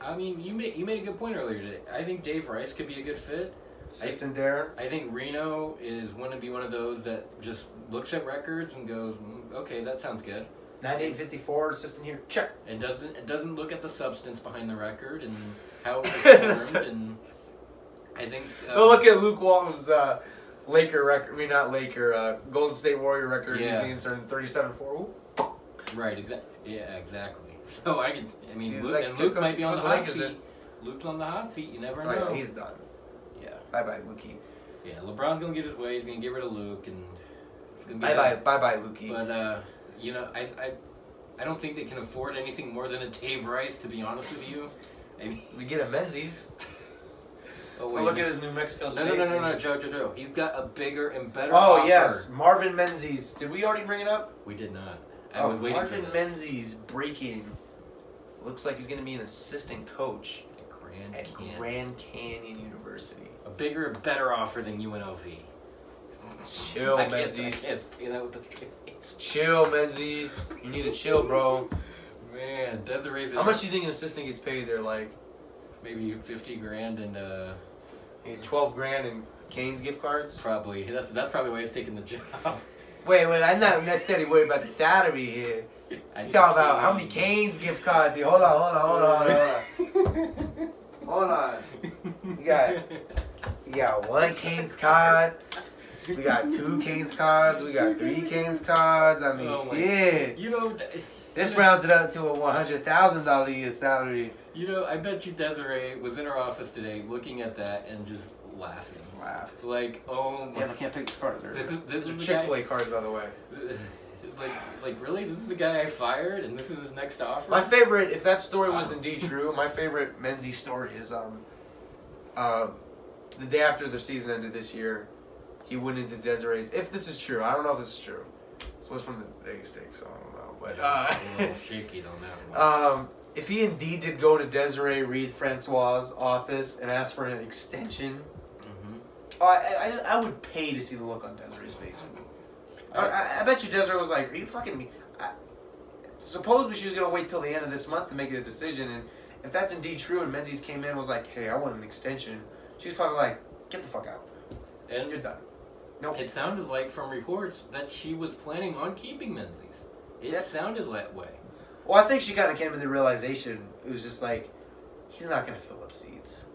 I mean, you made a good point earlier today. I think Dave Rice could be a good fit. assistant there. I think Reno is going to be one of those that just looks at records and goes, okay, that sounds good. 9854 assistant here. Check. It doesn't look at the substance behind the record and how it was formed. And I think Look at Luke Walton's Laker record. I mean, not Laker. Golden State Warrior record. Yeah. He's in 37-4. Right. Exactly. So He's Luke, next and good Luke coach might be on the for the hot Lakers, seat. then. Luke's on the hot seat. You never Oh, know. yeah, he's done. Yeah. Bye, Lukey. Yeah. LeBron's gonna get his way. He's gonna get rid of Luke, and it's gonna be Bye, Lukey. But I don't think they can afford anything more than a Dave Rice. To be honest with you, I mean, We get a Menzies. oh Well, look at his New Mexico State. No, Joe. He's got a bigger and better. Oh offer. yes, Marvin Menzies. Did we already bring it up? We did not. I was waiting Marvin for this. Menzies breaking. Looks like he's going to be an assistant coach at Grand Canyon University. A bigger and better offer than UNLV. Chill, I Menzies. can't say that with a straight face. Chill, Menzies. You need to chill, bro. Man, Desiree. How much do you think an assistant gets paid there? Like Maybe $50,000 and 12 grand in Cane's gift cards? probably that's probably why he's taking the job. Wait, I'm not necessarily worried about the salary here. You talking about how many Cane's gift cards? Hold on. Hold on. You got 1 Cane's card. We got 2 Cane's cards. We got 3 Cane's cards. I mean, Oh my- shit. This you know, rounds it up to a $100,000 a year salary. I bet you Desiree was in her office today looking at that and just laughing. Laughed. It's like, oh my. Damn, I can't pick this card. This is These are the Chick-fil-A cards, by the way. It's like really? This is the guy I fired, and this is his next offer. My favorite, if that story was Wow. indeed true, my favorite Menzies story is the day after the season ended this year, he went into Desiree's. If this is true, I don't know if this is true. This was from the Vegas take, so I don't know. But a little shaky on that one. if he indeed did go to Desiree Reed Francois' office and ask for an extension, I would pay to see the look on Desiree's face. I bet you Desiree was like, "Are you fucking me?" Supposedly she was gonna wait till the end of this month to make a decision, and if that's indeed true, and Menzies came in and was like, "Hey, I want an extension," she's probably like, "Get the fuck out, And you're done." Nope. it sounded like from reports that she was planning on keeping Menzies. It Yeah. sounded that way. Well, I think she kind of came to the realization it was just like, he's not gonna fill up seats.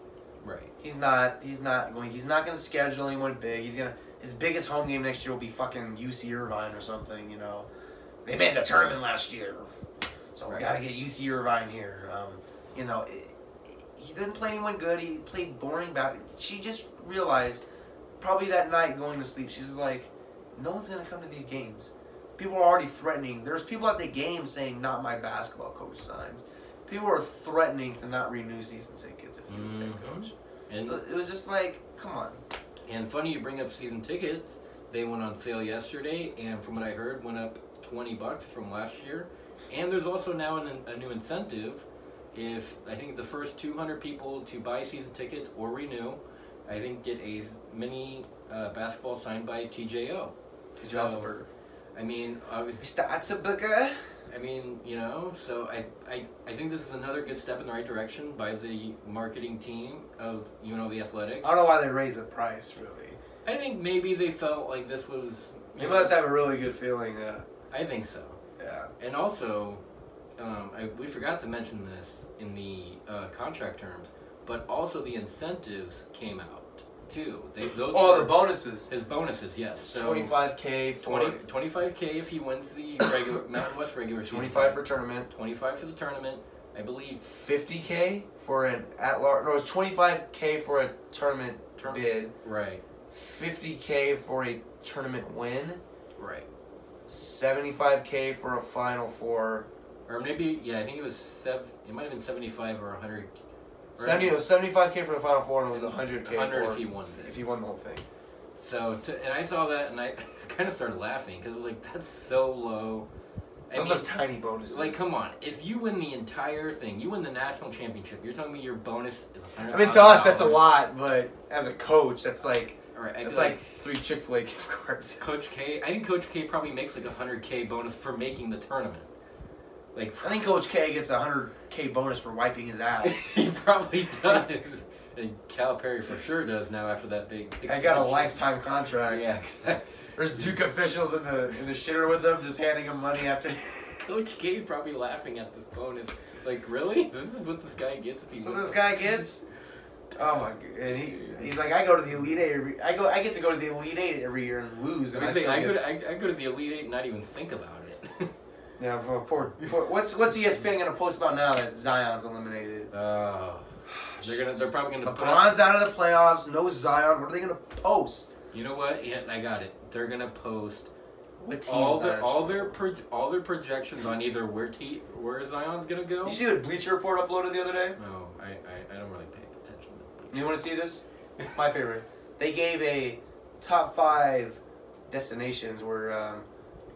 Right. He's not gonna schedule anyone big. His biggest home game next year will be fucking UC Irvine or something. They made the tournament last year, so we Right. gotta get UC Irvine here. He didn't play anyone good. He played boring. She just realized, probably that night going to sleep, she's just like, no one's gonna come to these games. People are already threatening. There's people at the game saying, "Not my basketball coach signs." People are threatening to not renew season tickets if he was head coach. And So it was just like, come on. and funny you bring up season tickets. They went on sale yesterday, and from what I heard, went up $20 from last year. And there's also now a new incentive. If I think the first 200 people to buy season tickets or renew, I think get a mini basketball signed by TJO. Johnsenberger. I mean, Mr. Atzenberger. so I think this is another good step in the right direction by the marketing team of the Athletics. I don't know why they raised the price, really. I think maybe they felt like this was. They must have a really good feeling. I think so. Yeah. And also, we forgot to mention this in the contract terms, but also the incentives came out too. The bonuses. His bonuses, yes. So 25K for 25K if he wins the regular Mountain West regular season. 25 for tournament. 25 for the tournament. I believe 50K for an at-large. No, it's 25K for a tournament bid. Right. 50K for a tournament win. Right. 75K for a Final Four. Or maybe, I think it was it might have been 75 or 100. Right? 75K for the Final Four, and it was 100K 100 if he won it. If he won the whole thing. So, and I saw that, and I kind of started laughing because it was like, that's so low. Those are tiny bonuses. Like, come on. If you win the entire thing, you win the national championship, you're telling me your bonus is $100,000. I mean, to us, that's a lot, but as a coach, that's like... Right, it's like 3 Chick-fil-A gift cards. Coach K, I think Coach K probably makes like $100K bonus for making the tournament. Like, I think Coach K gets a $100K bonus for wiping his ass. He probably does. And Calipari for sure does now after that big. I got a lifetime contract. Yeah, exactly. There's Duke officials in the shitter with them, just handing him money after. Coach K's probably laughing at this bonus. Like, really? This is what this guy gets. If he this guy gets. Oh my! And he's like, I go to the Elite Eight. I get to go to the Elite Eight every year and lose. And I go to the Elite Eight and not even think about it. Yeah, poor. What's ESPN gonna post about now that Zion's eliminated? They're probably gonna. LeBron's out of the playoffs. No Zion. What are they gonna post? You know what? Yeah, I got it. They're gonna post all their projections on either where Zion's gonna go. You see what Bleacher Report uploaded the other day? No, I don't really pay attention to Bleacher. You want to see this? My favorite. They gave a top 5 destinations where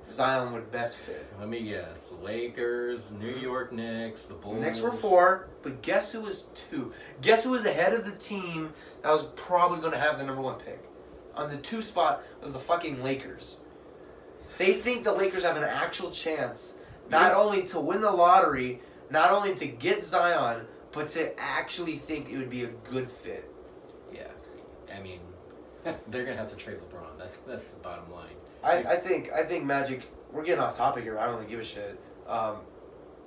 Zion would best fit. Let me guess. The Lakers, New York Knicks, the Bulls. Knicks were 4, but guess who was 2? Guess who was ahead of the team that was probably going to have the number 1 pick? On the 2 spot was the fucking Lakers. They think the Lakers have an actual chance not only to win the lottery, not only to get Zion, but to actually think it would be a good fit. Yeah. I mean, they're going to have to trade LeBron. That's the bottom line. I think Magic. We're getting off topic here. I don't really give a shit.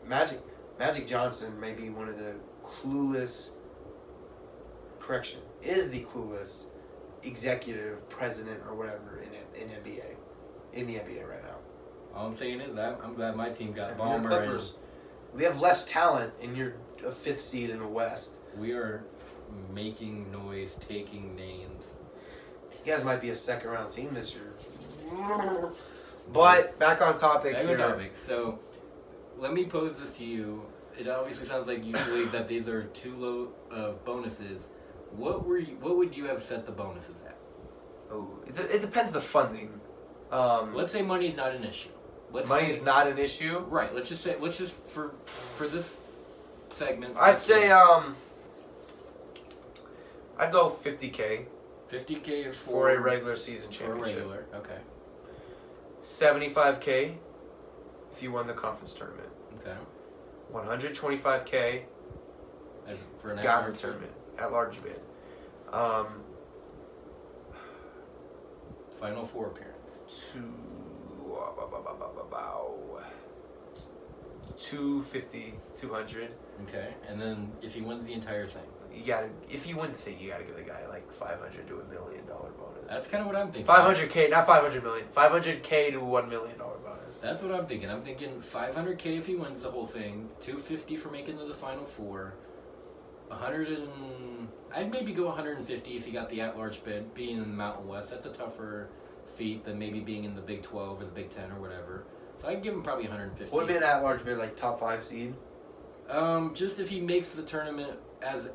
Magic Johnson may be one of the clueless. Correction, is the clueless executive president or whatever in NBA, in the NBA right now. All I'm saying is I'm glad my team got Ballmer. Clippers. We have less talent, and you're a 5th seed in the West. We are making noise, taking names. You guys might be a 2nd round team this year. But back on topic. So, let me pose this to you. It obviously sounds like you believe that these are too low of bonuses. What would you have set the bonuses at? Oh, it depends the funding. Let's say money's not an issue. Money's not an issue. Right. Let's just for this segment. I'd say I'd go 50K. 50K for a regular season championship. Regular, okay. 75K if you won the conference tournament. Okay. 125K for an got the tournament at large bid. Final Four appearance. 250, 200. Okay, and then if he wins the entire thing. If you win the thing, you gotta give the guy like $500 to $1 million bonus. That's kind of what I'm thinking. 500K, not 500 million. 500K to $1 million bonus. That's what I'm thinking. I'm thinking 500K if he wins the whole thing, 250 for making it to the Final Four, I'd maybe go 150 if he got the at-large bid. Being in the Mountain West, that's a tougher feat than maybe being in the Big 12 or the Big 10 or whatever. So I'd give him probably 150. What would be an at-large bid, like top 5 seed? Just if he makes the tournament as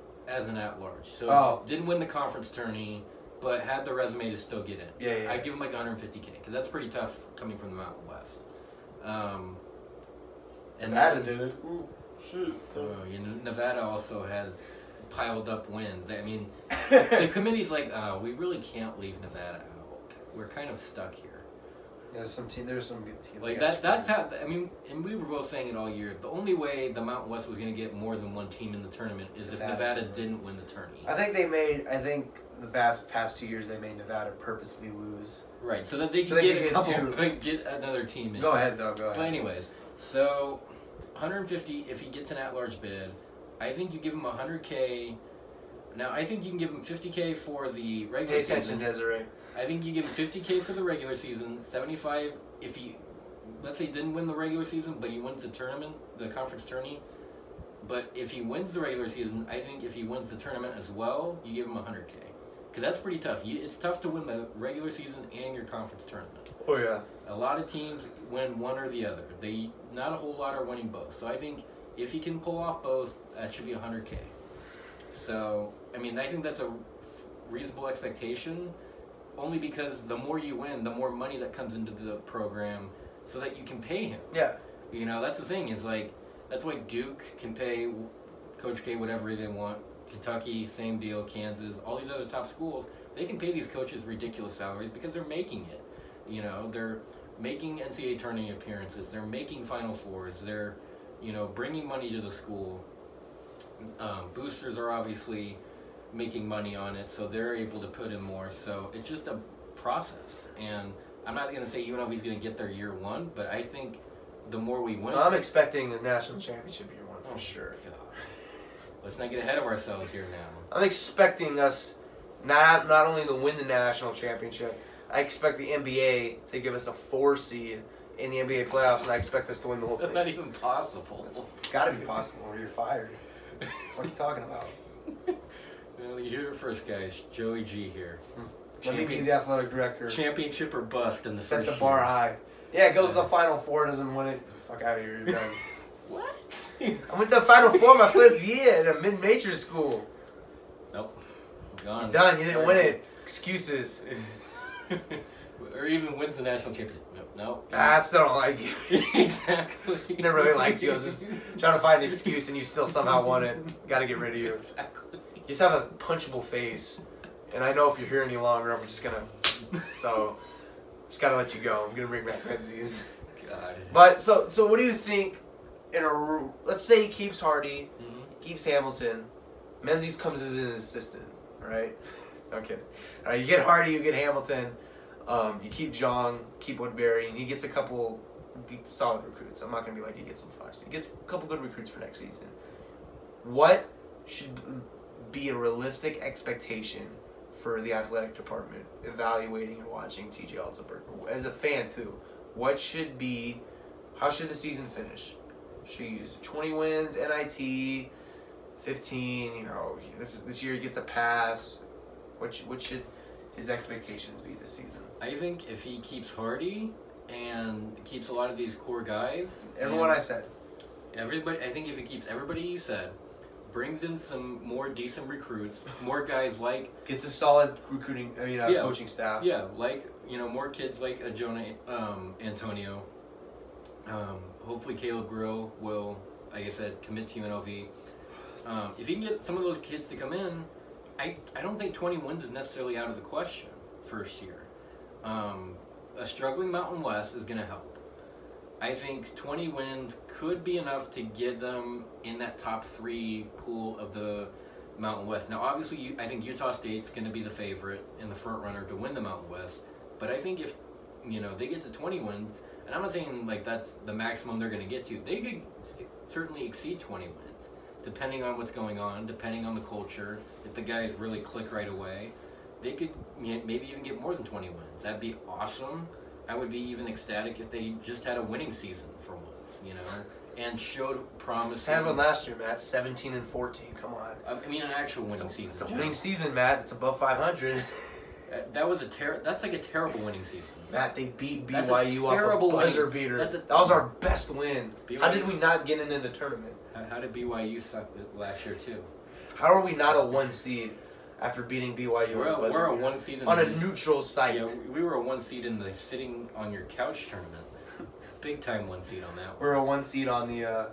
an at-large. So didn't win the conference tourney, but had the resume to still get in. Yeah. I'd give him like 150K because that's pretty tough coming from the Mountain West. And Nevada did it. Ooh, shit. Nevada also had piled up wins. I mean, the committee's like, we really can't leave Nevada out. We're kind of stuck here. There's some good teams. Like that's how. I mean, and we were both saying it all year. The only way the Mountain West was going to get more than one team in the tournament is if Nevada didn't win the tourney. I think the past 2 years they made Nevada purposely lose. Right, so that they could get another team in. Go ahead. But anyways, so 150 if he gets an at-large bid. I think you give him $100K. Now I think you can give him $50K for the regular season. Pay attention, Desiree. I think you give him $50K for the regular season, $75 if he, let's say, didn't win the regular season, but he wins the tournament, the conference tourney. But if he wins the regular season, I think if he wins the tournament as well, you give him $100K. Because that's pretty tough. It's tough to win the regular season and your conference tournament. Oh, yeah. A lot of teams win one or the other. Not a whole lot are winning both. So I think if he can pull off both, that should be $100K. So, I mean, I think that's a reasonable expectation, only because the more you win, the more money that comes into the program so that you can pay him. Yeah. You know, that's the thing, is like, that's why Duke can pay Coach K whatever they want. Kentucky, same deal. Kansas, all these other top schools, they can pay these coaches ridiculous salaries because they're making it. You know, they're making NCAA tournament appearances. They're making Final Fours. They're, you know, bringing money to the school. Boosters are obviously making money on it, so they're able to put in more. So it's just a process. And I'm not going to say UNLV's going to get there year one, but I think the more we win... I'm expecting a national championship year one for sure. God. Let's not get ahead of ourselves here now. I'm expecting us not only to win the national championship, I expect the NBA to give us a 4 seed in the NBA playoffs, and I expect us to win the whole thing. That's not even possible. It's got to be possible, or you're fired. What are you talking about? Well, you hear it first, guys. Joey G here. Let me be the athletic director. Championship or bust in the Set first the bar year. high. Yeah, it goes to the Final Four, doesn't win it. Fuck out of here, you're done. What? I went to the Final Four my first year at a mid-major school. Nope. Gone. You're done. You didn't win it. Excuses. Or even wins the national championship. Nope. I still don't like you. Exactly. Never really liked you. I was just trying to find an excuse, and you still somehow won it. Got to get rid of you. Exactly. You just have a punchable face, and I know if you're here any longer, I'm just gonna. So, just gotta let you go. I'm gonna bring back Menzies. God. But so what do you think? Let's say he keeps Hardy, keeps Hamilton, Menzies comes as an assistant, right? Okay. All right, you get Hardy, you get Hamilton, you keep Jong, keep Woodbury, and he gets a couple solid recruits. I'm not gonna be like he gets some 5. He gets a couple good recruits for next season. What should be a realistic expectation for the athletic department evaluating and watching TJ Altenberg as a fan too? How should the season finish? Should he use 20 wins, NIT, 15? You know, this year he gets a pass. What should his expectations be this season? I think if he keeps Hardy and keeps a lot of these core guys, everyone I said, everybody. I think if he keeps everybody you said, brings in some more decent recruits, more guys like gets a solid coaching staff. Yeah, like more kids like a Jonah Antonio. Hopefully Caleb Grill will, like I said, commit to UNLV. If you can get some of those kids to come in, I don't think 20 wins is necessarily out of the question first year. A struggling Mountain West is going to help. I think 20 wins could be enough to get them in that top 3 pool of the Mountain West. Now, obviously, I think Utah State's going to be the favorite and the front runner to win the Mountain West. But I think if they get to 20 wins, and I'm not saying like that's the maximum they're going to get to. They could certainly exceed 20 wins, depending on what's going on, depending on the culture. If the guys really click right away, they could maybe even get more than 20 wins. That'd be awesome. I would be even ecstatic if they just had a winning season for once, and showed promise. Had one last year, Matt. 17-14. Come on. I mean, an actual winning season. It's a winning season, Matt. It's above 500. That was that's like a terrible winning season. Matt, they beat BYU off a buzzer beater. That was our best win. BYU. How did we not get into the tournament? How did BYU suck last year too? How are we not a 1 seed after beating BYU? We're a 1 seed on a neutral site. Yeah, we were a 1 seed in the sitting on your couch tournament. Big time 1 seed on that one. We're a 1 seed on the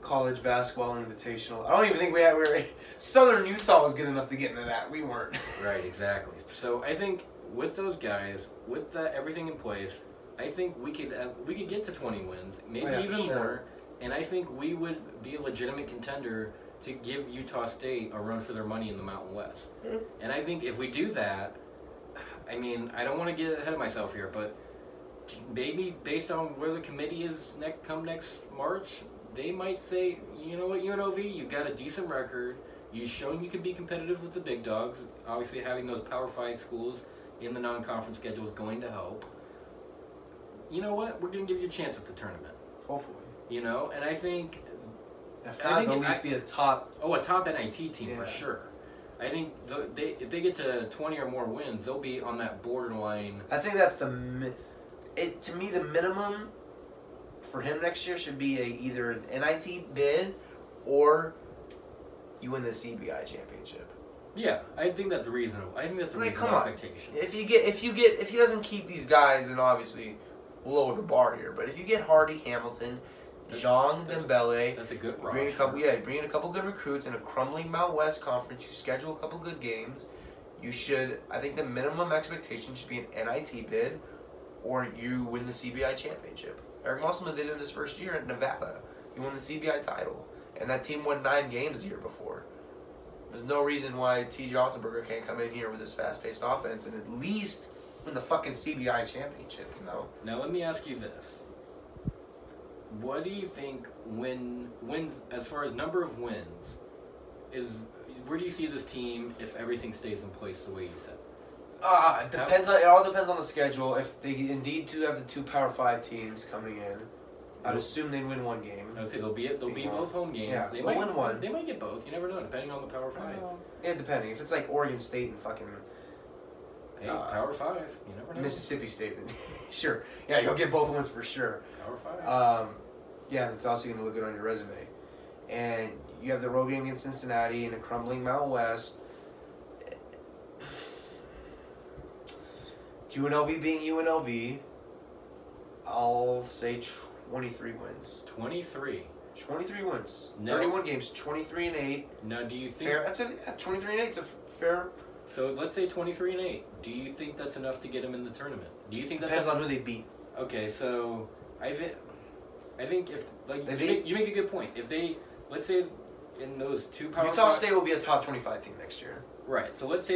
college basketball invitational. I don't even think we were Southern Utah was good enough to get into that. We weren't. Right, exactly. So I think with those guys, with everything in place, I think we could get to 20 wins, maybe even more, and I think we would be a legitimate contender to give Utah State a run for their money in the Mountain West. Mm-hmm. And I think if we do that, I mean, I don't want to get ahead of myself here, but maybe based on where the committee is next March, they might say, you know what, UNLV, you got a decent record. You've shown you can be competitive with the big dogs. Obviously, having those Power 5 schools in the non-conference schedule is going to help. You know what? We're going to give you a chance at the tournament. Hopefully. You know, and I think... If not, they'll at least be a top... Oh, a top NIT team for sure. I think if they get to 20 or more wins, they'll be on that borderline. I think that's to me, the minimum for him next year should be either an NIT bid or you win the CBI championship. Yeah, I think that's reasonable. I think that's a reasonable expectation. If he doesn't keep these guys, then obviously we'll lower the bar here. But if you get Hardy, Hamilton, Jean Dembele, that's a good roster. Bring in a couple good recruits in a crumbling Mountain West conference. You schedule a couple good games. You should. I think the minimum expectation should be an NIT bid, or you win the CBI championship. Eric Musselman did it in his first year at Nevada. He won the CBI title, and that team won 9 games the year before. There's no reason why T.J. Otzelberger can't come in here with his fast-paced offense and at least win the fucking CBI championship. You know. Now let me ask you this. What do you think wins as far as number of wins where do you see this team if everything stays in place the way you said? It all depends on the schedule. If they indeed do have the 2 Power 5 teams coming in, I'd assume they'd win 1 game. I'd say they'll be both home games. Yeah, they'll win 1. They might get both. You never know, depending on the Power 5. Yeah, depending. If it's like Oregon State and fucking Power 5, you never know. Mississippi State, then sure. Yeah, you'll get both wins for sure. Power 5. Yeah, that's also going to look good on your resume. And you have the road game against Cincinnati in a crumbling Mountain West. UNLV being UNLV, I'll say 23 wins. 23 wins. No. 31 games, 23-8. Now, do you think... Fair. 23-8 is a fair... So, let's say 23-8. Do you think that's enough to get them in the tournament? Do you think Depends on who they beat. Okay, so... I think if you make a good point. If they, let's say, in those 2 Power 5... Utah State will be a top 25 team next year. Right. So let's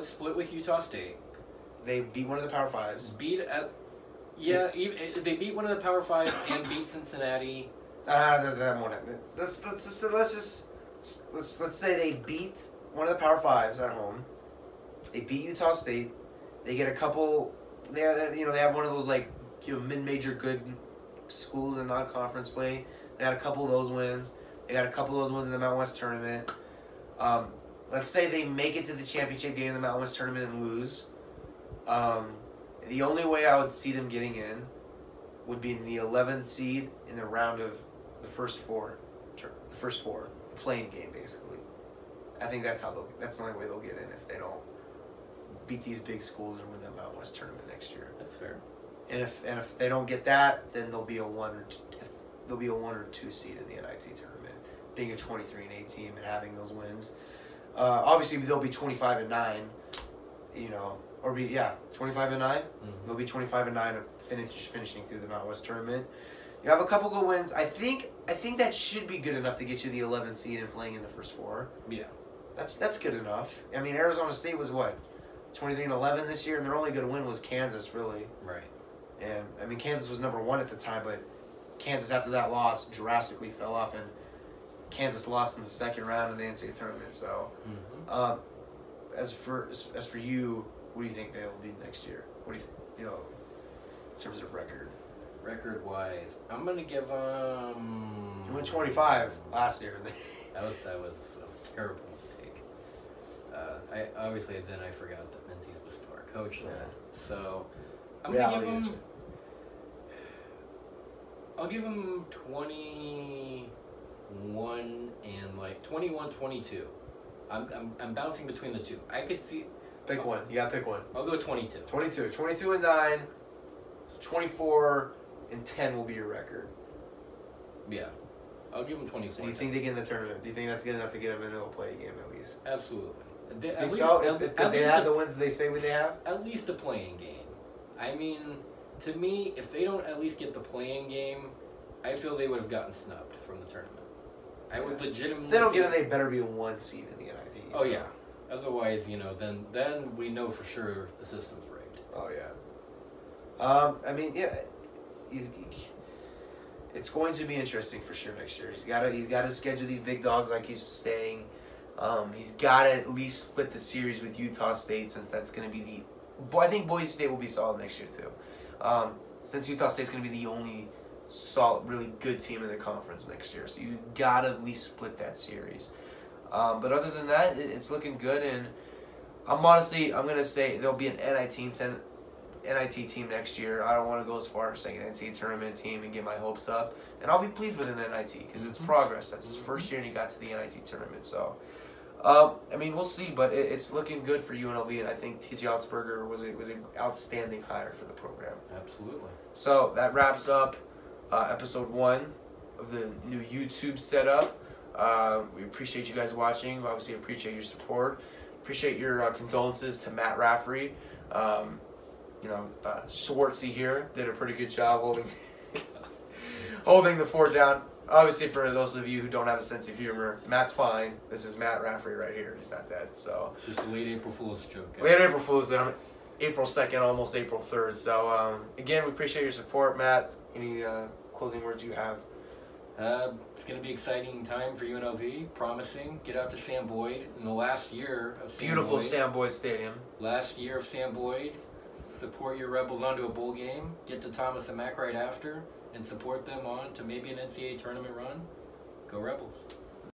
split with Utah State. They beat one of the Power 5s. If they beat one of the Power 5 and beat Cincinnati. That won't happen. Let's say they beat one of the Power 5s at home. They beat Utah State. They get a couple. They have one of those mid-major good schools in non-conference play. They had a couple of those wins. They got a couple of those wins in the Mountain West tournament. Let's say they make it to the championship game in the Mountain West tournament and lose. The only way I would see them getting in would be in the 11th seed in the round of the first four, the playing game basically. I think that's that's the only way they'll get in if they don't beat these big schools and win the Mountain West tournament next year. That's fair. And if they don't get that, then they'll be a 1 or 2 seed in the NIT tournament, being a 23-8 team and having those wins. Obviously, they'll be 25-9, 25-9. Mm-hmm. They'll be 25-9 finishing through the Mountain West tournament. You have a couple good wins. I think that should be good enough to get you the 11th seed and playing in the first 4. Yeah, that's good enough. I mean, Arizona State was what 23-11 this year, and their only good win was Kansas, really. Right. And I mean, Kansas was number 1 at the time, but Kansas after that loss drastically fell off, and Kansas lost in the second round of the NCAA tournament. So, as for you, what do you think they'll be next year? What do you in terms of record? Record-wise, I'm gonna give them. You went 25 last year. that was a terrible mistake. I forgot that Menzies was still our coach then. So I'm gonna give him. I'll give him 21 and 21-22. I'm bouncing between the two. I could see. Pick one. You gotta pick one. I'll go 22. 22-9. 24-10 will be your record. Yeah. I'll give them 24. So do you think they get in the tournament? Do you think that's good enough to get them into a play game at least? Absolutely. Think so? If they have the wins they say they have? At least a playing game. I mean, to me, if they don't at least get the playing game, I feel they would have gotten snubbed from the tournament. I would legitimately. If they don't get it, they better be a 1 seed in the NIT. Oh yeah. Otherwise, then we know for sure the system's rigged. Oh yeah. I mean, yeah, it's going to be interesting for sure next year. He's got to schedule these big dogs like he's saying. He's got to at least split the series with Utah State, since that's going to be I think Boise State will be solid next year too. Since Utah State's going to be the only solid, really good team in the conference next year, so you got to at least split that series. But other than that, it's looking good, and I'm going to say there'll be an NIT team next year. I don't want to go as far as saying an NCAA tournament team and get my hopes up, and I'll be pleased with an NIT because it's progress. That's his first year, and he got to the NIT tournament. So, I mean, we'll see, but it's looking good for UNLV, and I think T.J. Otzberger was an outstanding hire for the program. Absolutely. So that wraps up episode 1 of the new YouTube setup. We appreciate you guys watching. We obviously appreciate your support. Appreciate your condolences to Matt Raftery. Schwartzy here did a pretty good job holding the fort down. Obviously, for those of you who don't have a sense of humor, Matt's fine. This is Matt Raftery right here. He's not dead. So just a late April Fool's joke. Late April Fool's Day. April 2nd, almost April 3rd. So again, we appreciate your support, Matt. Any closing words you have? It's going to be an exciting time for UNLV. Promising. Get out to Sam Boyd in the last year of Sam Beautiful Boyd. Sam Boyd Stadium. Last year of Sam Boyd. Support your Rebels onto a bowl game. Get to Thomas and Mack right after, and support them on to maybe an NCAA tournament run. Go Rebels.